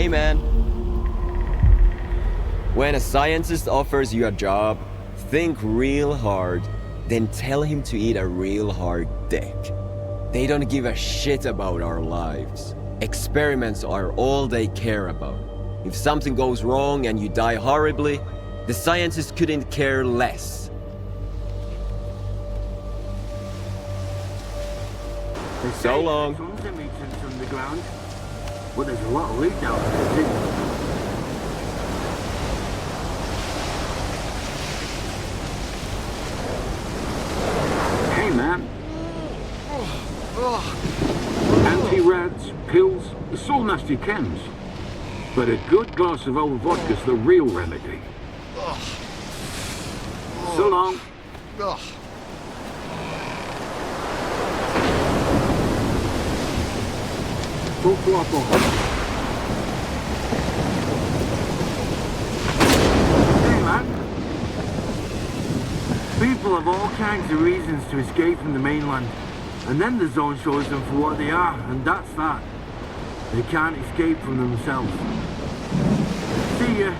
Hey man. When a scientist offers you a job, think real hard, then tell him to eat a real hard dick. They don't give a shit about our lives. Experiments are all they care about. If something goes wrong and you die horribly, the scientists couldn't care less. So long. Tons of mutants underground, but there's a lot of leak down there too. Hey man. Anti-rads, pills, it's all nasty chems. But a good glass of old vodka's the real remedy. So long. Hey man. People have all kinds of reasons to escape from the mainland. And then the zone shows them for what they are, and that's that. They can't escape from themselves. See ya.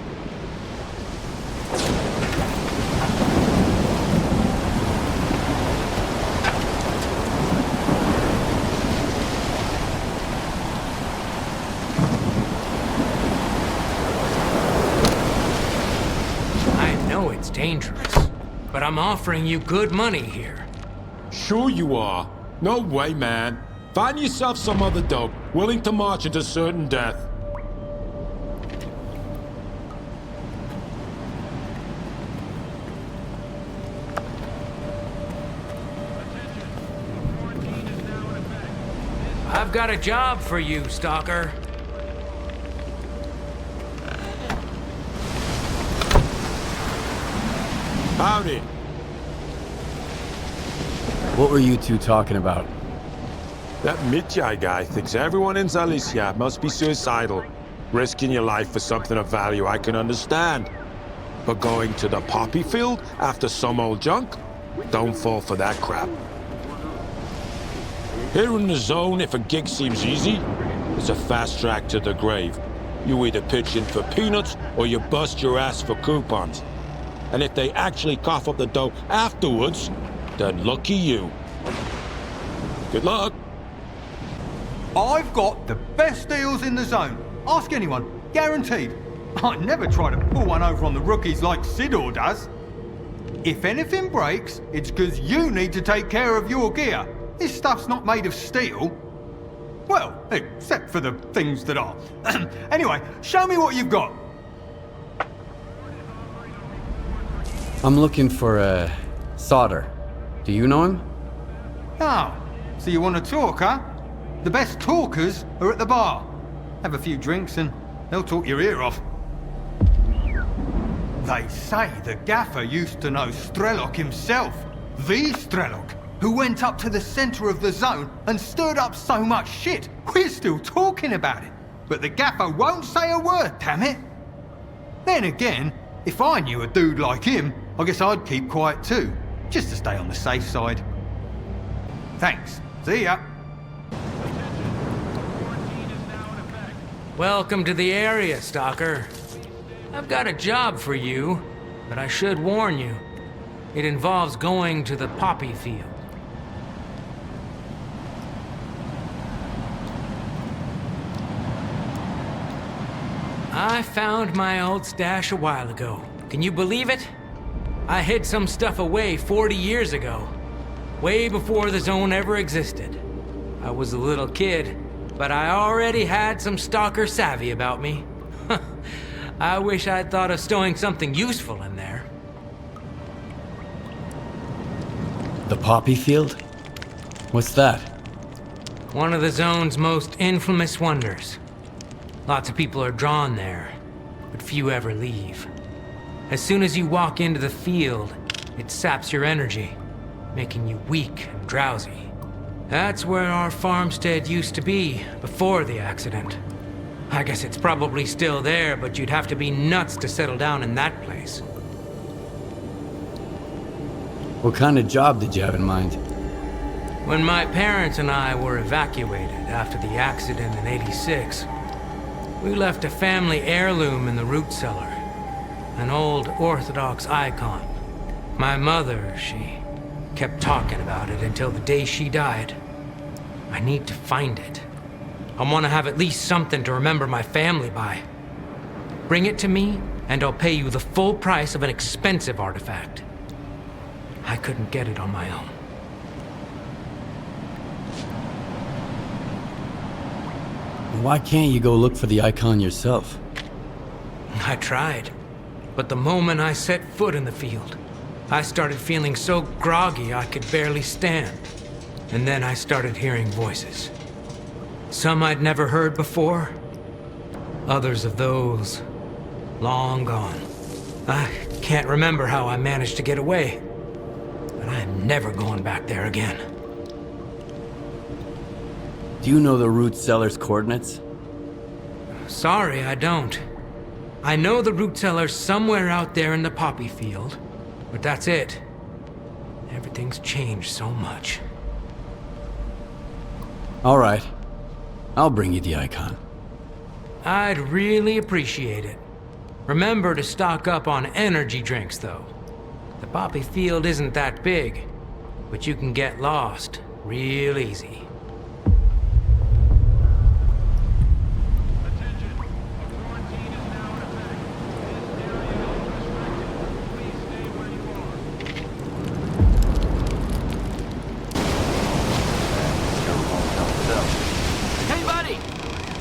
I know it's dangerous, but I'm offering you good money here. Sure you are. No way, man. Find yourself some other dope, willing to march into certain death. I've got a job for you, Stalker. Howdy. What were you two talking about? That Mitjai guy thinks everyone in Zalicia must be suicidal. Risking your life for something of value I can understand. But going to the poppy field after some old junk? Don't fall for that crap. Here in the zone, if a gig seems easy, it's a fast track to the grave. You either pitch in for peanuts or you bust your ass for coupons. And if they actually cough up the dough afterwards, then lucky you. Good luck. I've got the best deals in the zone. Ask anyone. Guaranteed. I never try to pull one over on the rookies like Sidor does. If anything breaks, it's because you need to take care of your gear. This stuff's not made of steel. Well, except for the things that are. Anyway, show me what you've got. I'm looking for, Solder. Do you know him? Oh, so you want to talk, huh? The best talkers are at the bar. Have a few drinks and they'll talk your ear off. They say the gaffer used to know S.T.A.L.K.E.R himself. The S.T.A.L.K.E.R, who went up to the center of the zone and stirred up so much shit, we're still talking about it. But the gaffer won't say a word, damn it. Then again, if I knew a dude like him, I guess I'd keep quiet too, just to stay on the safe side. Thanks. See ya. Welcome to the area, Stalker. I've got a job for you, but I should warn you. It involves going to the poppy field. I found my old stash a while ago. Can you believe it? I hid some stuff away 40 years ago. Way before the zone ever existed. I was a little kid, but I already had some stalker savvy about me. I wish I'd thought of stowing something useful in there. The poppy field? What's that? One of the zone's most infamous wonders. Lots of people are drawn there, but few ever leave. As soon as you walk into the field, it saps your energy, making you weak and drowsy. That's where our farmstead used to be before the accident. I guess it's probably still there, but you'd have to be nuts to settle down in that place. What kind of job did you have in mind? When my parents and I were evacuated after the accident in '86, We left a family heirloom in the root cellar. An old Orthodox icon. My mother, she kept talking about it until the day she died. I need to find it. I want to have at least something to remember my family by. Bring it to me, and I'll pay you the full price of an expensive artifact. I couldn't get it on my own. Why can't you go look for the icon yourself? I tried, but the moment I set foot in the field, I started feeling so groggy I could barely stand. And then I started hearing voices. Some I'd never heard before. Others of those, long gone. I can't remember how I managed to get away, but I'm never going back there again. Do you know the root cellar's coordinates? Sorry, I don't. I know the root cellar's somewhere out there in the poppy field, but that's it. Everything's changed so much. All right. I'll bring you the icon. I'd really appreciate it. Remember to stock up on energy drinks, though. The poppy field isn't that big, but you can get lost real easy. Hey, buddy!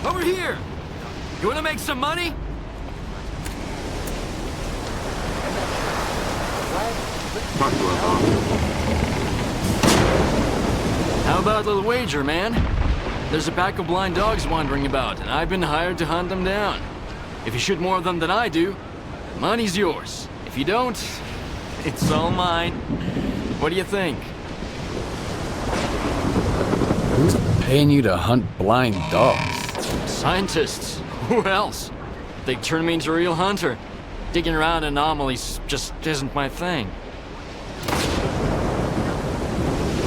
Over here! You wanna make some money? How about a little wager, man? There's a pack of blind dogs wandering about, and I've been hired to hunt them down. If you shoot more of them than I do, the money's yours. If you don't, it's all mine. What do you think? Who's paying you to hunt blind dogs? Scientists. Who else? They turn me into a real hunter. Digging around anomalies just isn't my thing.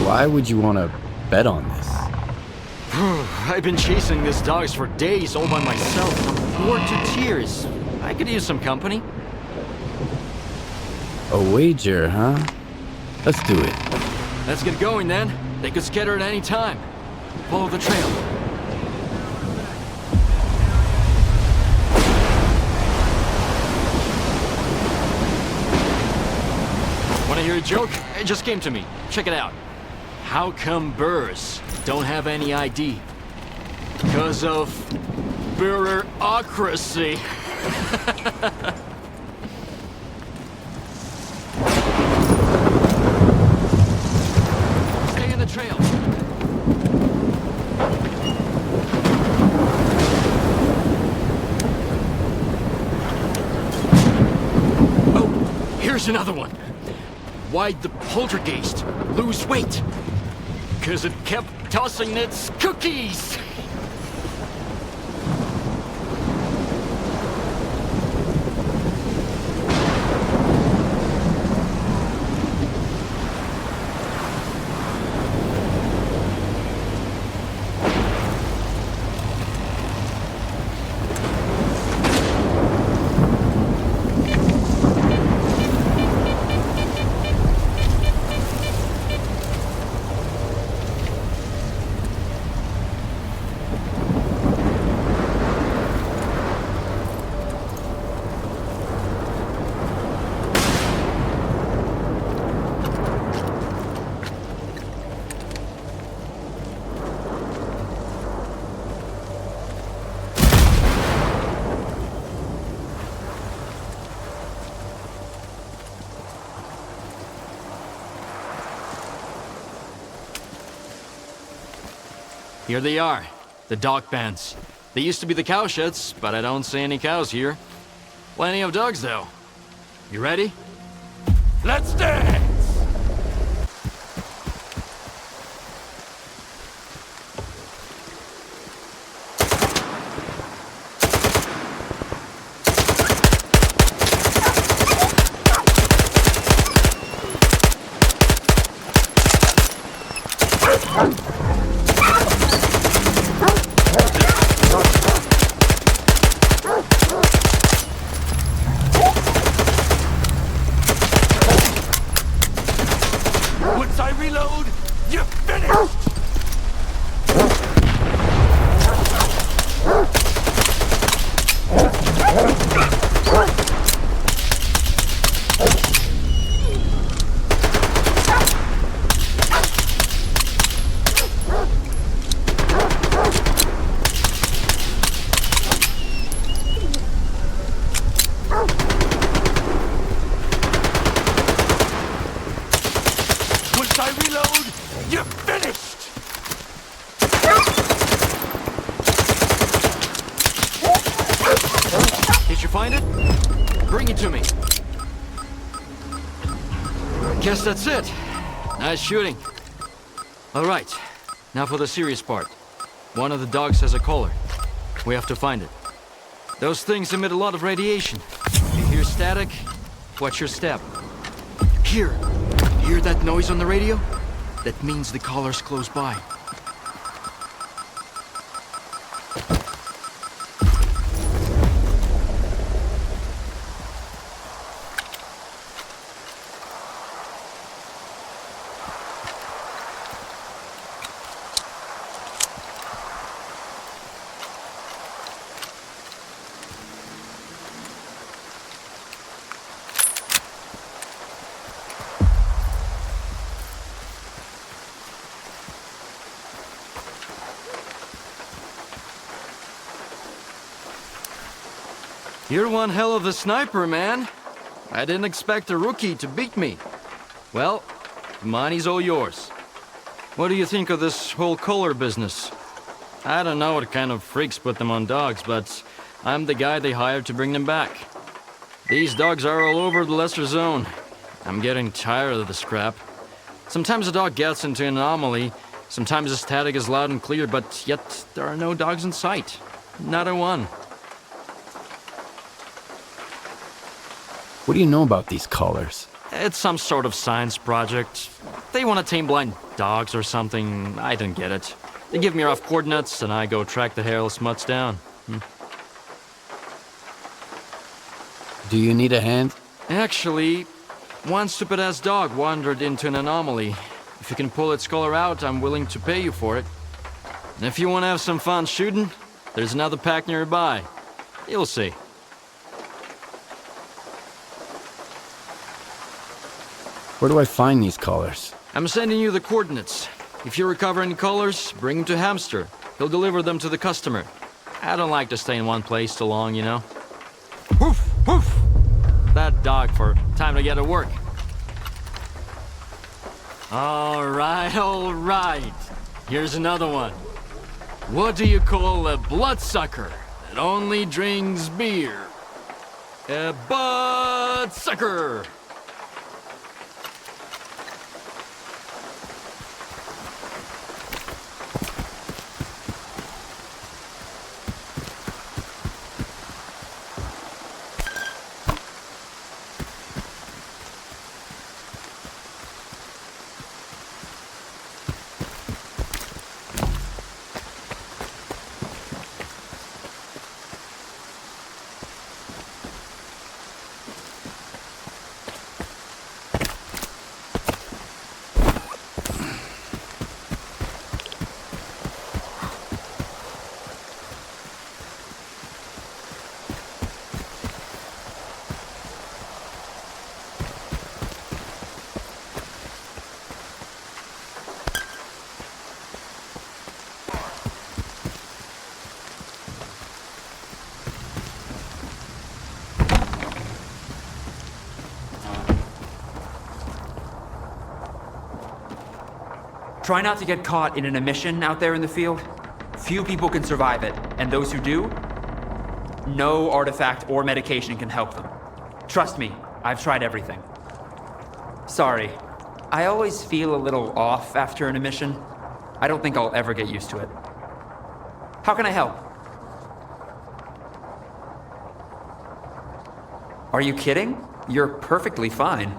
Why would you want to bet on this? I've been chasing these dogs for days all by myself. I'm bored to tears. I could use some company. A wager, huh? Let's do it. Let's get going then. They could scatter at any time. Follow the trail. Wanna hear a joke? It just came to me. Check it out. How come birds don't have any ID? Because of bureaucracy. Stay in the trail. Oh, here's another one. Why'd the poltergeist lose weight? Because it kept tossing its cookies! Here they are, the dog pens. They used to be the cow sheds, but I don't see any cows here. Plenty of dogs, though. You ready? Let's dance! Once I reload, you're finished! Once I reload, you're finished! Did you find it? Bring it to me. Guess that's it. Nice shooting. All right, now for the serious part. One of the dogs has a collar. We have to find it. Those things emit a lot of radiation. You hear static? Watch your step. Here. Hear that noise on the radio? That means the collar's close by. You're one hell of a sniper, man. I didn't expect a rookie to beat me. Well, the money's all yours. What do you think of this whole collar business? I don't know what kind of freaks put them on dogs, but I'm the guy they hired to bring them back. These dogs are all over the lesser zone. I'm getting tired of this crap. Sometimes a dog gets into an anomaly, sometimes the static is loud and clear, but yet there are no dogs in sight. Not a one. What do you know about these collars? It's some sort of science project. They want to tame blind dogs or something. I didn't get it. They give me rough coordinates, and I go track the hairless mutts down. Do you need a hand? Actually, one stupid-ass dog wandered into an anomaly. If you can pull its collar out, I'm willing to pay you for it. And if you want to have some fun shooting, there's another pack nearby. You'll see. Where do I find these collars? I'm sending you the coordinates. If you recover any collars, bring them to Hamster. He'll deliver them to the customer. I don't like to stay in one place too long, you know? Woof, woof! That dog for time to get to work. All right. Here's another one. What do you call a bloodsucker that only drinks beer? A bloodsucker! Try not to get caught in an emission out there in the field. Few people can survive it, and those who do, no artifact or medication can help them. Trust me, I've tried everything. Sorry, I always feel a little off after an emission. I don't think I'll ever get used to it. How can I help? Are you kidding? You're perfectly fine.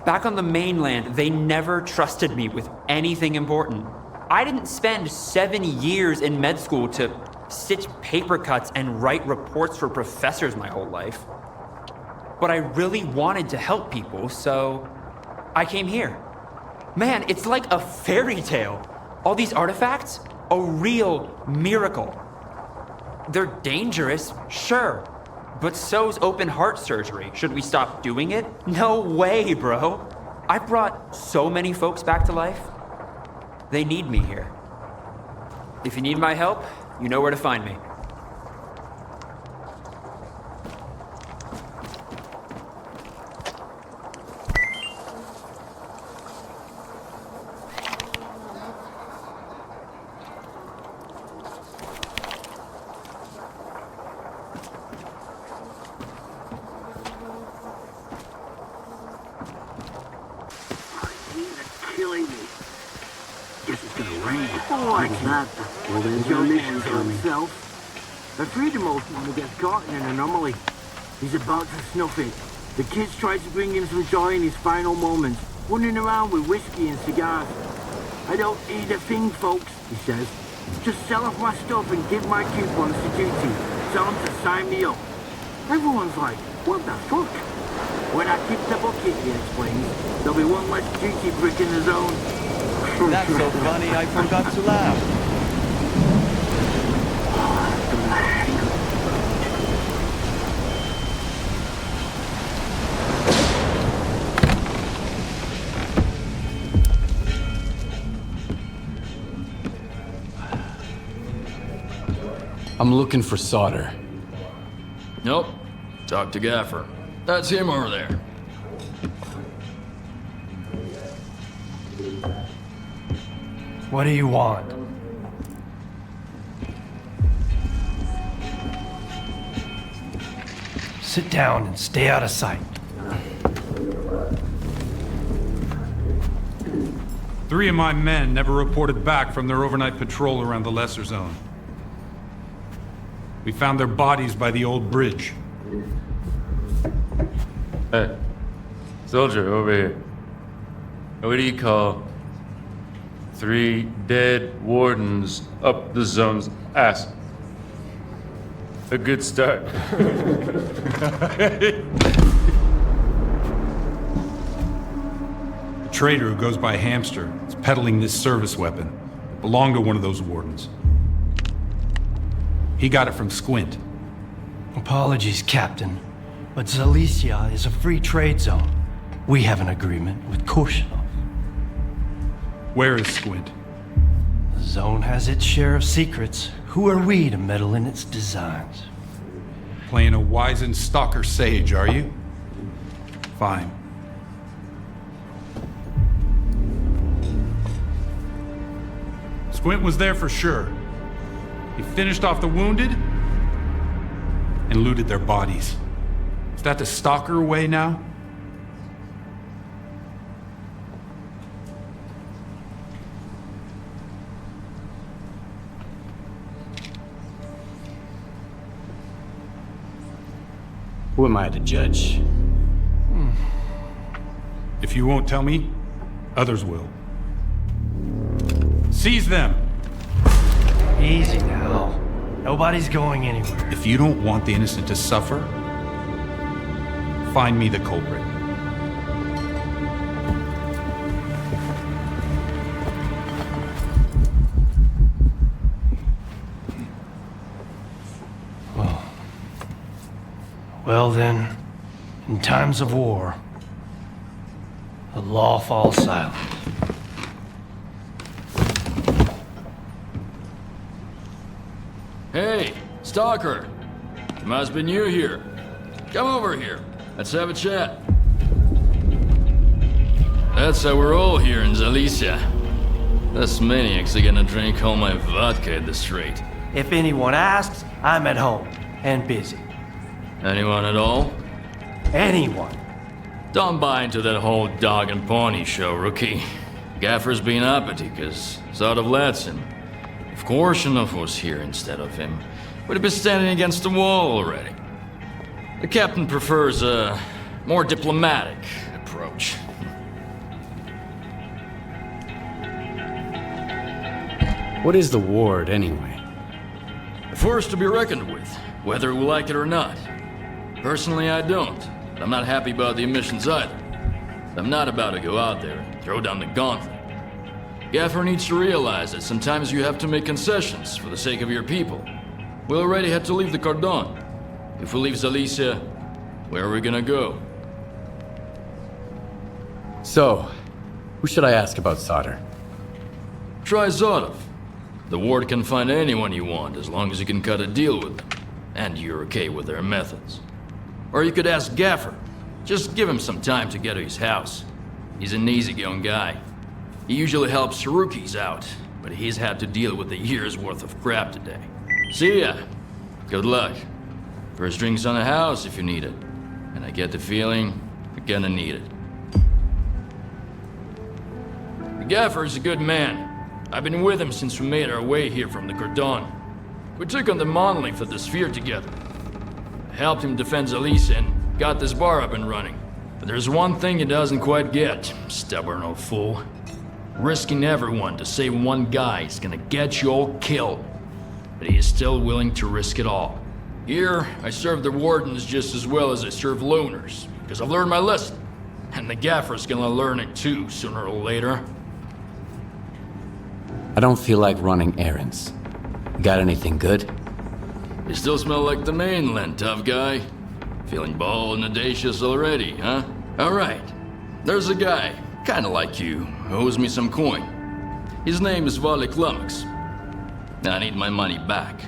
Back on the mainland, they never trusted me with anything important. I didn't spend 7 years in med school to stitch paper cuts and write reports for professors my whole life. But I really wanted to help people, so I came here. Man, it's like a fairy tale. All these artifacts, a real miracle. They're dangerous, sure. But so's open heart surgery. Should we stop doing it? No way, bro. I've brought so many folks back to life. They need me here. If you need my help, you know where to find me. Killing me. Guess it's gonna rain. Oh, like that. Well, there's your mission for himself. A freedom ultimately gets caught in an anomaly. He's about to snuff it. The kids try to bring him some joy in his final moments, running around with whiskey and cigars. I don't need a thing, folks, he says. Just sell off my stuff and give my coupons to duty. Tell them to sign me up. Everyone's like, what the fuck? When I kick the bucket, he explains, there'll be one less duty brick in the zone. That's so funny, I forgot to laugh. I'm looking for solder. Nope. Talk to Gaffer. That's him over there. What do you want? Sit down and stay out of sight. 3 of my men never reported back from their overnight patrol around the lesser zone. We found their bodies by the old bridge. Hey, soldier over here. What do you call 3 dead wardens up the zone's ass? A good start. A trader who goes by Hamster is peddling this service weapon. It belonged to one of those wardens. He got it from Squint. Apologies, Captain, but S.T.A.L.K.E.R is a free trade zone. We have an agreement with Korshunov. Where is Squint? The zone has its share of secrets. Who are we to meddle in its designs? Playing a wizened stalker sage, are you? Fine. Squint was there for sure. He finished off the wounded and looted their bodies. Is that the stalker way now? Who am I to judge? If you won't tell me, others will. Seize them! Easy now. Nobody's going anywhere. If you don't want the innocent to suffer, find me the culprit. Well then, in times of war, the law falls silent. Hey, Stalker. Must be new here. Come over here. Let's have a chat. That's how we're all here in Zalicia. Those maniacs are gonna drink all my vodka at the street. If anyone asks, I'm at home and busy. Anyone at all? Anyone. Don't buy into that whole dog and pony show, rookie. Gaffer's been uppity, cause sort of lets him. If Korshunov was here instead of him, we'd have been standing against the wall already. The captain prefers a more diplomatic approach. What is the ward, anyway? A force to be reckoned with, whether we like it or not. Personally, I don't, but I'm not happy about the emissions either. I'm not about to go out there and throw down the gauntlet. Gaffer needs to realize that sometimes you have to make concessions for the sake of your people. We already had to leave the Cordon. If we leave Zalicia, where are we gonna go? So, who should I ask about solder? Try Zodov. The ward can find anyone you want as long as you can cut a deal with them. And you're okay with their methods. Or you could ask Gaffer. Just give him some time to get to his house. He's an easygoing guy. He usually helps rookies out, but he's had to deal with a year's worth of crap today. See ya. Good luck. First drinks on the house if you need it. And I get the feeling you're gonna need it. The Gaffer's a good man. I've been with him since we made our way here from the Cordon. We took on the monolith of the sphere together. I helped him defend Zalicia and got this bar up and running. But there's one thing he doesn't quite get, stubborn old fool. Risking everyone to save one guy is gonna get you all killed. But he is still willing to risk it all. Here, I serve the wardens just as well as I serve loners, because I've learned my lesson. And the Gaffer's gonna learn it too, sooner or later. I don't feel like running errands. Got anything good? You still smell like the mainland, tough guy. Feeling bold and audacious already, huh? Alright. There's a guy, kinda like you, who owes me some coin. His name is S.T.A.L.K.E.R. I need my money back.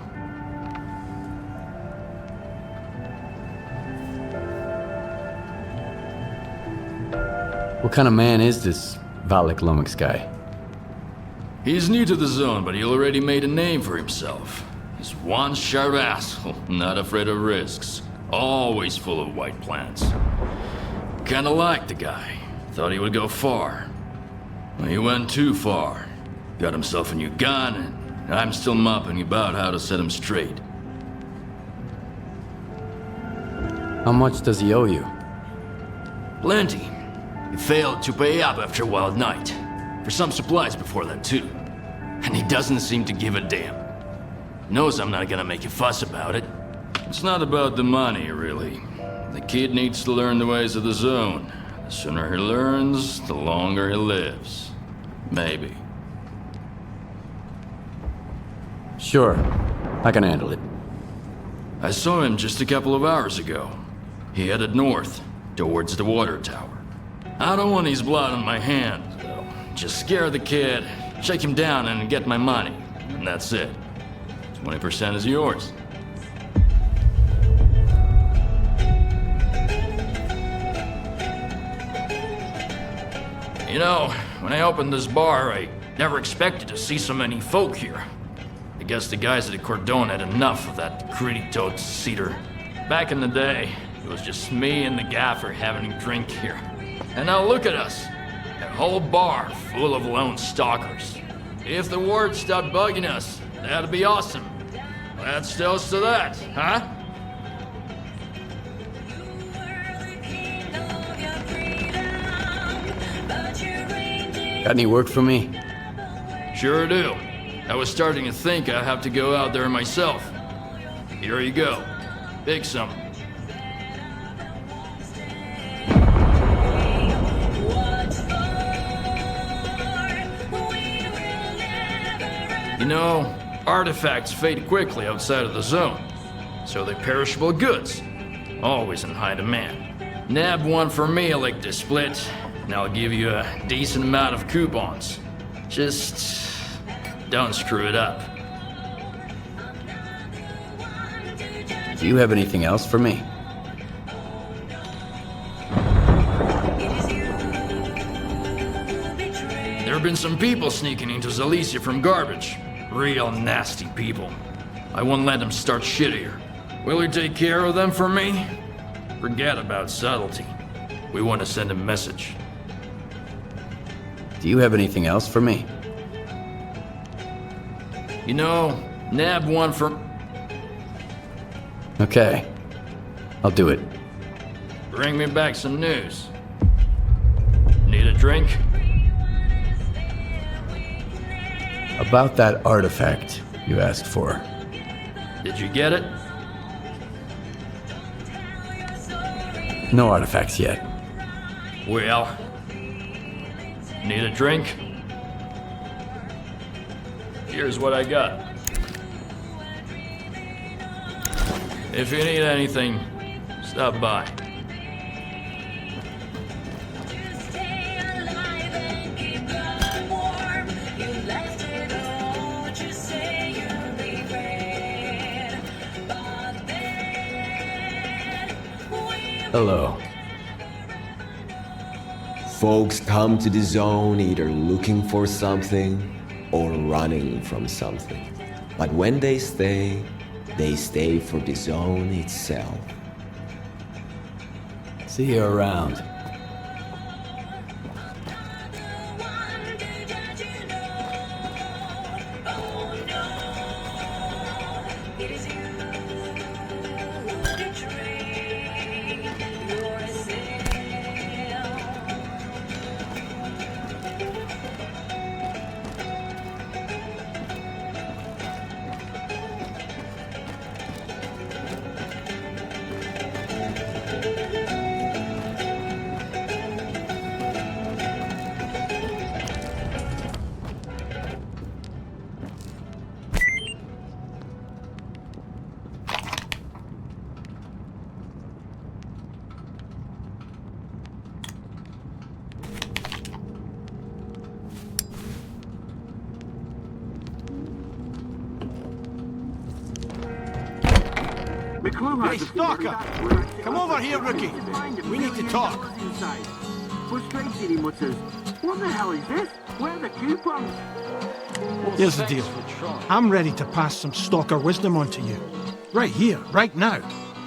What kind of man is this S.T.A.L.K.E.R guy? He's new to the zone, but he already made a name for himself. He's one sharp asshole, not afraid of risks. Always full of white plans. Kinda liked the guy. Thought he would go far. Well, he went too far. Got himself a new gun, and I'm still mopping about how to set him straight. How much does he owe you? Plenty. He failed to pay up after Wild Night. For some supplies before that, too. And he doesn't seem to give a damn. Knows I'm not gonna make a fuss about it. It's not about the money, really. The kid needs to learn the ways of the zone. The sooner he learns, the longer he lives. Maybe. Sure, I can handle it. I saw him just a couple of hours ago. He headed north, towards the water tower. I don't want his blood on my hands, though. Just scare the kid, shake him down, and get my money. And that's it. 20% is yours. You know, when I opened this bar, I never expected to see so many folk here. I guess the guys at the Cordon had enough of that gritty-toed cedar. Back in the day, it was just me and the Gaffer having a drink here. And now look at us. A whole bar full of lone stalkers. If the ward stopped bugging us, that'd be awesome. Let's toast to that, huh? Got any work for me? Sure do. I was starting to think I'd have to go out there myself. Here you go. Pick some. You know, artifacts fade quickly outside of the zone, so they're perishable goods. Always in high demand. Nab one for me, I like to split, and I'll give you a decent amount of coupons. Just don't screw it up. Do you have anything else for me? There have been some people sneaking into Zalicia from garbage. Real nasty people. I won't let them start shit here. Will you take care of them for me? Forget about subtlety. We want to send a message. Do you have anything else for me? You know, nab one for... Okay. I'll do it. Bring me back some news. Need a drink? About that artifact you asked for. Did you get it? No artifacts yet. Well, Need a drink? Here's what I got. If you need anything, stop by. Hello. Folks come to the zone either looking for something or running from something. But when they stay for the zone itself. See you around. Hey, Stalker! Come over here, rookie. We need to talk. Frustrated, he mutters. What the hell is this? Where are the coupons? Here's the deal. I'm ready to pass some stalker wisdom on to you. Right here, right now.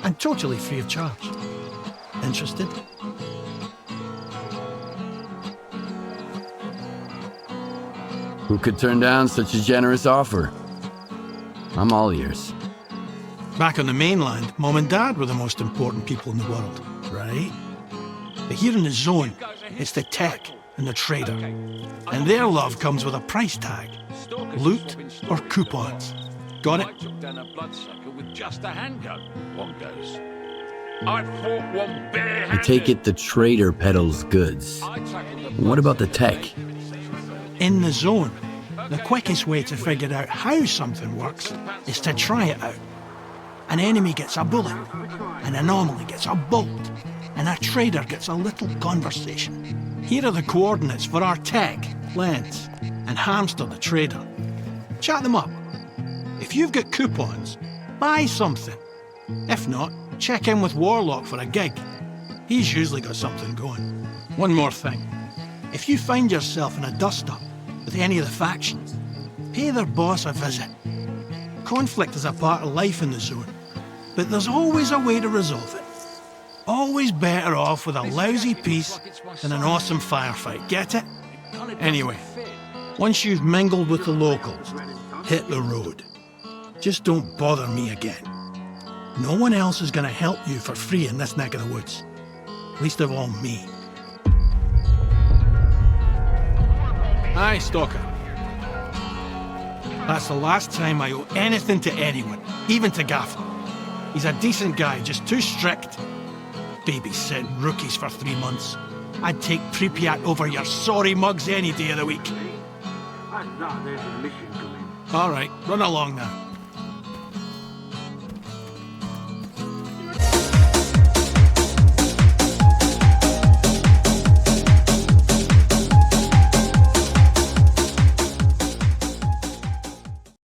And totally free of charge. Interested? Who could turn down such a generous offer? I'm all ears. Back on the mainland, Mom and Dad were the most important people in the world, right? But here in the zone, it's the tech and the trader. And their love comes with a price tag. Loot or coupons. Got it? I took down a bloodsucker with just a handgun. One goes. I fought one barehanded. I take it the trader peddles goods. What about the tech? In the zone, the quickest way to figure out how something works is to try it out. An enemy gets a bullet, an anomaly gets a bolt, and a trader gets a little conversation. Here are the coordinates for our tech, Lens, and Hamster the trader. Chat them up. If you've got coupons, buy something. If not, check in with Warlock for a gig. He's usually got something going. One more thing. If you find yourself in a dust-up with any of the factions, pay their boss a visit. Conflict is a part of life in the zone, but there's always a way to resolve it. Always better off with a lousy peace than an awesome firefight, get it? Anyway, once you've mingled with the locals, hit the road. Just don't bother me again. No one else is going to help you for free in this neck of the woods. Least of all me. Aye, Stalker. That's the last time I owe anything to anyone, even to Gaffer. He's a decent guy, just too strict. Babysitting rookies for 3 months. I'd take Pripyat over your sorry mugs any day of the week. There's a mission coming. All right, run along now.